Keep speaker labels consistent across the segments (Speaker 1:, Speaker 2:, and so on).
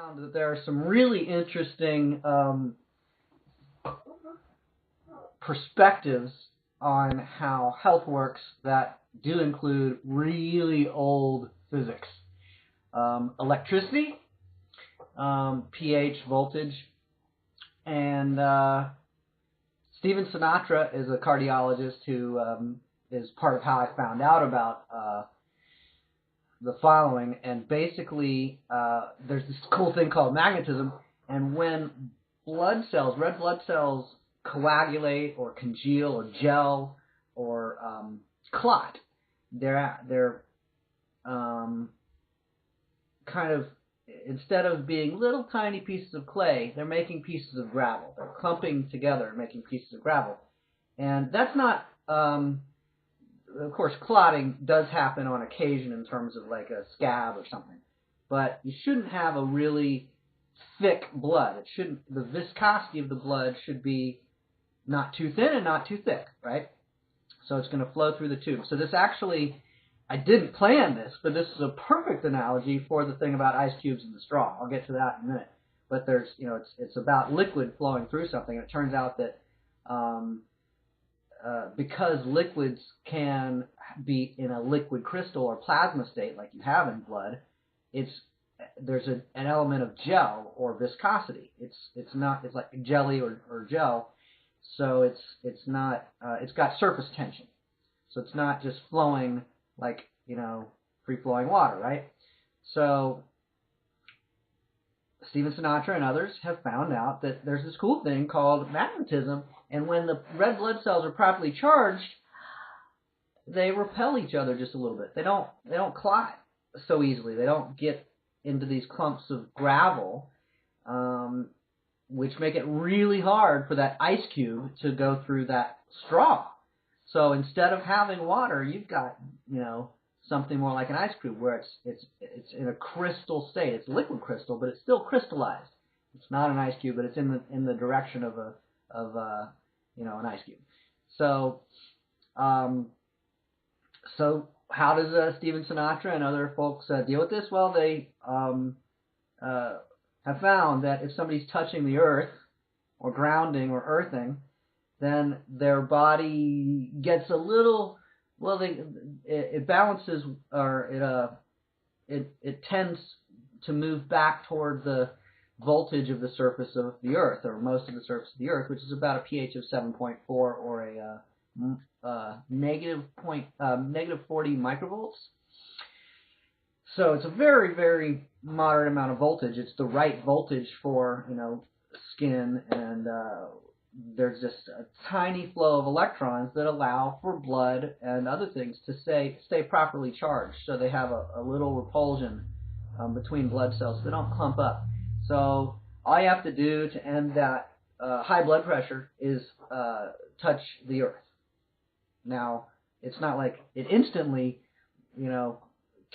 Speaker 1: found that there are some really interesting perspectives on how health works that do include really old physics. Electricity, pH, voltage, and Stephen Sinatra is a cardiologist who is part of how I found out about the following. And basically, there's this cool thing called magnetism, and when blood cells, red blood cells, coagulate or congeal or gel or clot, they're kind of, instead of being little tiny pieces of clay, they're making pieces of gravel. They're clumping together and making pieces of gravel. And that's not, of course, clotting does happen on occasion in terms of like a scab or something. But you shouldn't have a really thick blood. The viscosity of the blood should be not too thin and not too thick, right? So it's going to flow through the tube. So this actually, I didn't plan this, but this is a perfect analogy for the thing about ice cubes in the straw. I'll get to that in a minute. But there's, it's about liquid flowing through something. And it turns out that because liquids can be in a liquid crystal or plasma state like you have in blood, there's an element of gel or viscosity. It's like jelly or gel. So it's got surface tension. So it's not just flowing like, free-flowing water, right? So Stephen Sinatra and others have found out that there's this cool thing called magnetism, and when the red blood cells are properly charged, they repel each other just a little bit. They don't clot so easily. They don't get into these clumps of gravel, which make it really hard for that ice cube to go through that straw. So instead of having water, you've got, something more like an ice cube where it's in a crystal state. It's liquid crystal, but it's still crystallized. It's not an ice cube, but it's in the direction of an ice cube. So so how does Stephen Sinatra and other folks deal with this? Well, they have found that if somebody's touching the earth or grounding or earthing, then their body gets a little, it balances, or it tends to move back toward the voltage of the surface of the earth, or most of the surface of the earth, which is about a pH of 7.4 or a negative 40 microvolts. So it's a very, very moderate amount of voltage. It's the right voltage for, skin, and there's just a tiny flow of electrons that allow for blood and other things to stay properly charged. So they have a little repulsion between blood cells. They don't clump up. So all you have to do to end that high blood pressure is touch the earth. Now, it's not like it instantly,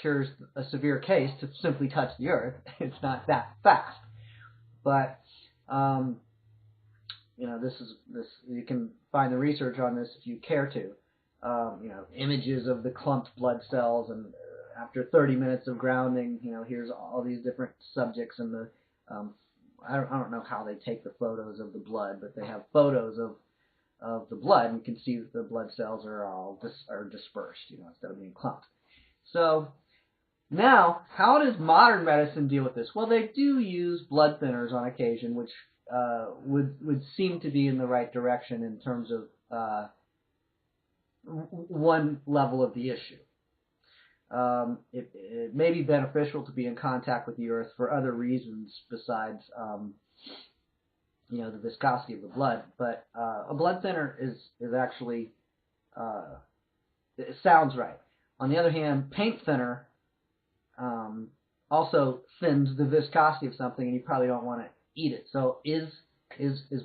Speaker 1: cures a severe case to simply touch the earth. It's not that fast. But this you can find the research on this if you care to. Images of the clumped blood cells, and after 30 minutes of grounding, here's all these different subjects, and the I don't know how they take the photos of the blood, but they have photos of the blood, and you can see that the blood cells are all dispersed, instead of being clumped. So now, how does modern medicine deal with this? Well, they do use blood thinners on occasion, which would seem to be in the right direction in terms of one level of the issue. It may be beneficial to be in contact with the earth for other reasons besides the viscosity of the blood, but a blood thinner is actually it sounds right. On the other hand, paint thinner also thins the viscosity of something, and you probably don't want to eat it. So is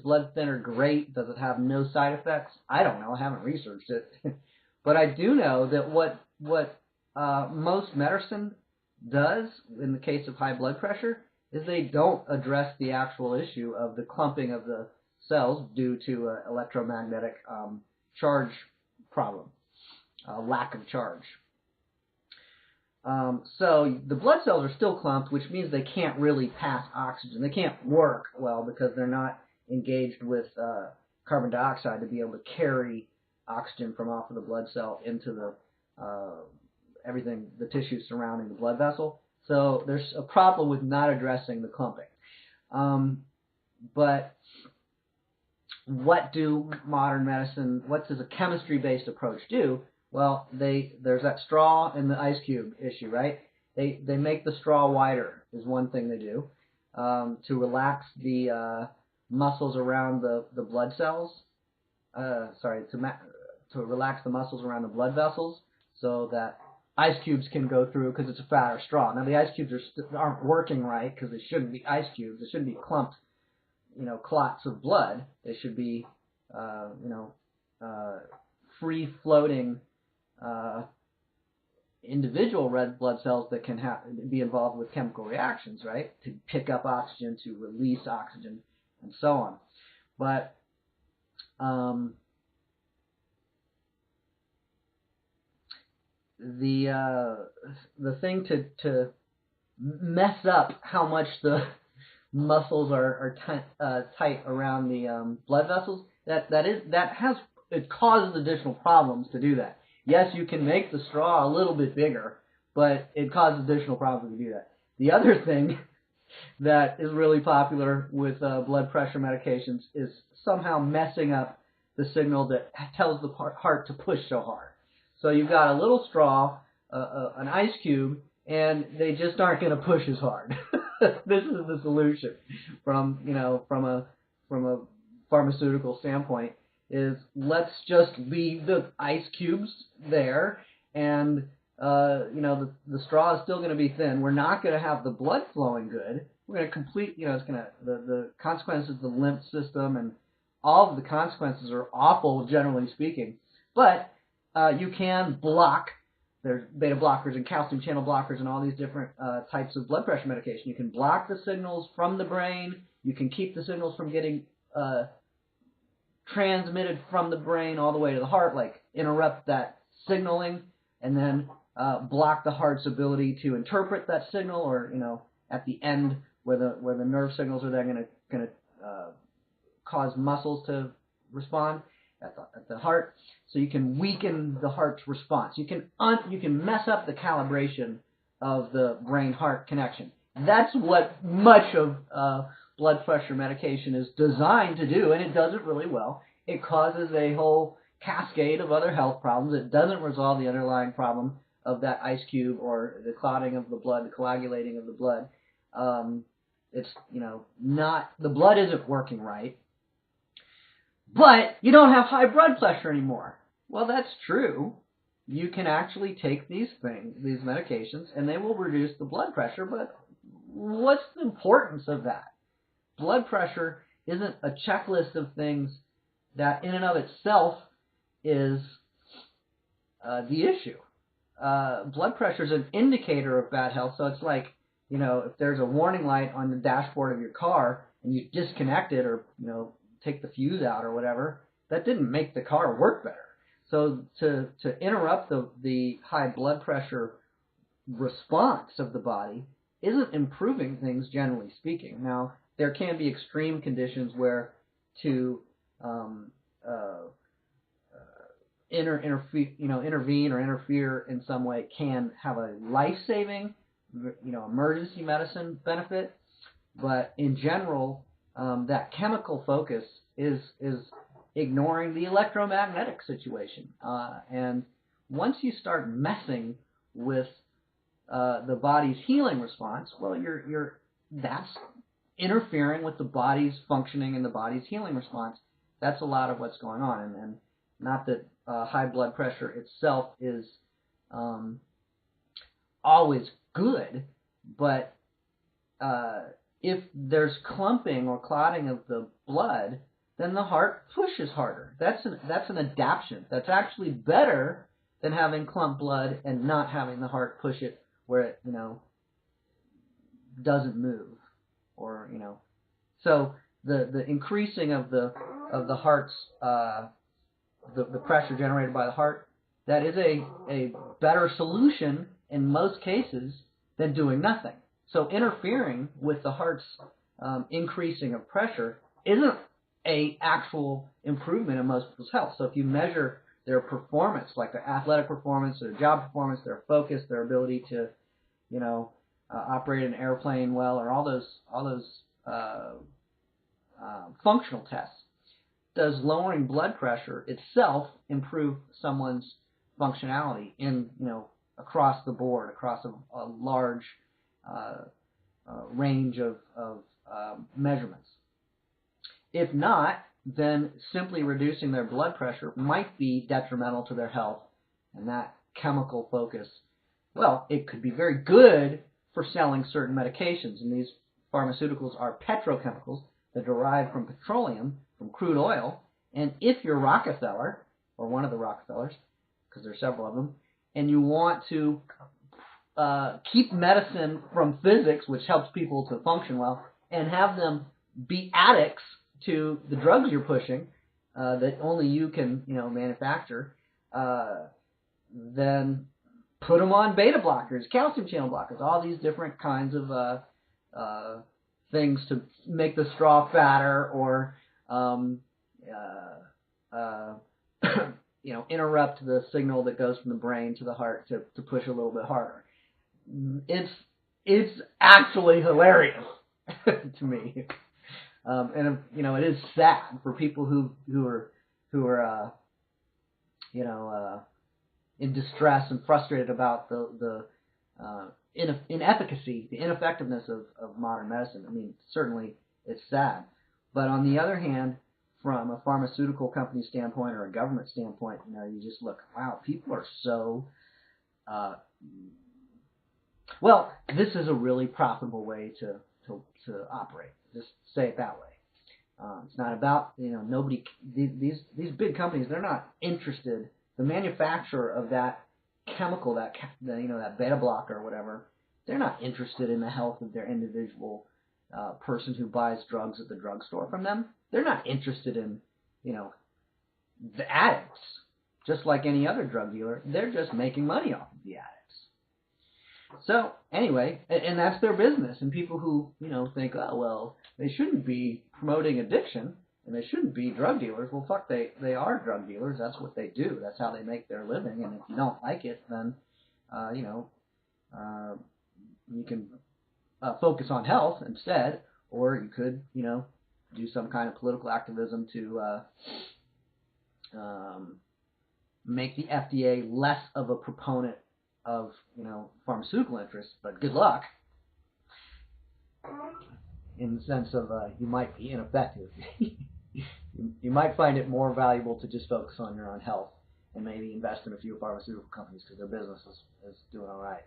Speaker 1: blood thinner great? Does it have no side effects? I don't know. I haven't researched it. But I do know that what most medicine does in the case of high blood pressure is they don't address the actual issue of the clumping of the cells due to electromagnetic charge problem, lack of charge. So the blood cells are still clumped, which means they can't really pass oxygen. They can't work well because they're not engaged with carbon dioxide to be able to carry oxygen from off of the blood cell into the the tissue surrounding the blood vessel. So there's a problem with not addressing the clumping. But what do modern medicine, what does a chemistry-based approach do? Well, there's that straw and the ice cube issue, right? They make the straw wider is one thing they do to relax the muscles around the blood cells. To relax the muscles around the blood vessels so that ice cubes can go through because it's a fatter straw. Now the ice cubes aren't working right because they shouldn't be ice cubes. They shouldn't be clumped, clots of blood. They should be, free-floating individual red blood cells that can be involved with chemical reactions, right? To pick up oxygen, to release oxygen, and so on. But the thing to mess up how much the muscles are tight around the blood vessels, it causes additional problems to do that. Yes, you can make the straw a little bit bigger, but it causes additional problems to do that. The other thing that is really popular with blood pressure medications is somehow messing up the signal that tells the heart to push so hard. So you've got a little straw, an ice cube, and they just aren't going to push as hard. This is the solution from a pharmaceutical standpoint, is let's just leave the ice cubes there, and the straw is still going to be thin. We're not going to have the blood flowing good. We're going to the consequences of the lymph system and all of the consequences are awful, generally speaking. But you can block. There's beta blockers and calcium channel blockers and all these different types of blood pressure medication. You can block the signals from the brain. You can keep the signals from getting transmitted from the brain all the way to the heart, like interrupt that signaling, and then block the heart's ability to interpret that signal, or at the end where the nerve signals are then going to cause muscles to respond at the heart. So you can weaken the heart's response. You can mess up the calibration of the brain-heart connection. That's what much of blood pressure medication is designed to do, and it does it really well. It causes a whole cascade of other health problems. It doesn't resolve the underlying problem of that ice cube or the clotting of the blood, the coagulating of the blood. It's not, the blood isn't working right. But you don't have high blood pressure anymore. Well, that's true. You can actually take these medications, and they will reduce the blood pressure, but what's the importance of that? Blood pressure isn't a checklist of things that in and of itself is the issue. Blood pressure is an indicator of bad health, so it's like, if there's a warning light on the dashboard of your car and you disconnect it or, take the fuse out or whatever, that didn't make the car work better. So to interrupt the high blood pressure response of the body isn't improving things, generally speaking. Now, there can be extreme conditions where to intervene or interfere in some way can have a life-saving, emergency medicine benefit. But in general, that chemical focus is ignoring the electromagnetic situation. And once you start messing with the body's healing response, well, that's interfering with the body's functioning and the body's healing response. That's a lot of what's going on. And not that high blood pressure itself is always good, but if there's clumping or clotting of the blood, then the heart pushes harder. That's an adaptation. That's actually better than having clumped blood and not having the heart push it where it doesn't move, or so the increasing of the heart's the pressure generated by the heart, that is a better solution in most cases than doing nothing. So interfering with the heart's increasing of pressure isn't a actual improvement in most people's health. So if you measure their performance, like their athletic performance, their job performance, their focus, their ability to, operate an airplane well, or all those functional tests, does lowering blood pressure itself improve someone's functionality in, across the board, across a large range of measurements? If not, then simply reducing their blood pressure might be detrimental to their health, and that chemical focus, well, it could be very good for selling certain medications, and these pharmaceuticals are petrochemicals that derive from petroleum, from crude oil, and if you're Rockefeller, or one of the Rockefellers, because there's several of them, and you want to keep medicine from physics, which helps people to function well, and have them be addicts to the drugs you're pushing that only you can, manufacture, then put them on beta blockers, calcium channel blockers, all these different kinds of things to make the straw fatter, or interrupt the signal that goes from the brain to the heart to push a little bit harder. It's actually hilarious to me. And it is sad for people who are in distress and frustrated about the inefficacy, the ineffectiveness of modern medicine. I mean, certainly it's sad. But on the other hand, from a pharmaceutical company standpoint or a government standpoint, you just look, wow, people are so well, this is a really profitable way to operate. Just say it that way. It's not about, nobody, these big companies, they're not interested. The manufacturer of that chemical, that beta blocker or whatever, they're not interested in the health of their individual person who buys drugs at the drugstore from them. They're not interested in, the addicts. Just like any other drug dealer, they're just making money off of the addicts. So anyway, and that's their business. And people who, think, oh, well, they shouldn't be promoting addiction and they shouldn't be drug dealers. Well, fuck, they are drug dealers. That's what they do. That's how they make their living. And if you don't like it, then, you can focus on health instead, or you could, do some kind of political activism to make the FDA less of a proponent of, pharmaceutical interests, but good luck. In the sense of you might be ineffective. You might find it more valuable to just focus on your own health and maybe invest in a few pharmaceutical companies because their business is doing all right.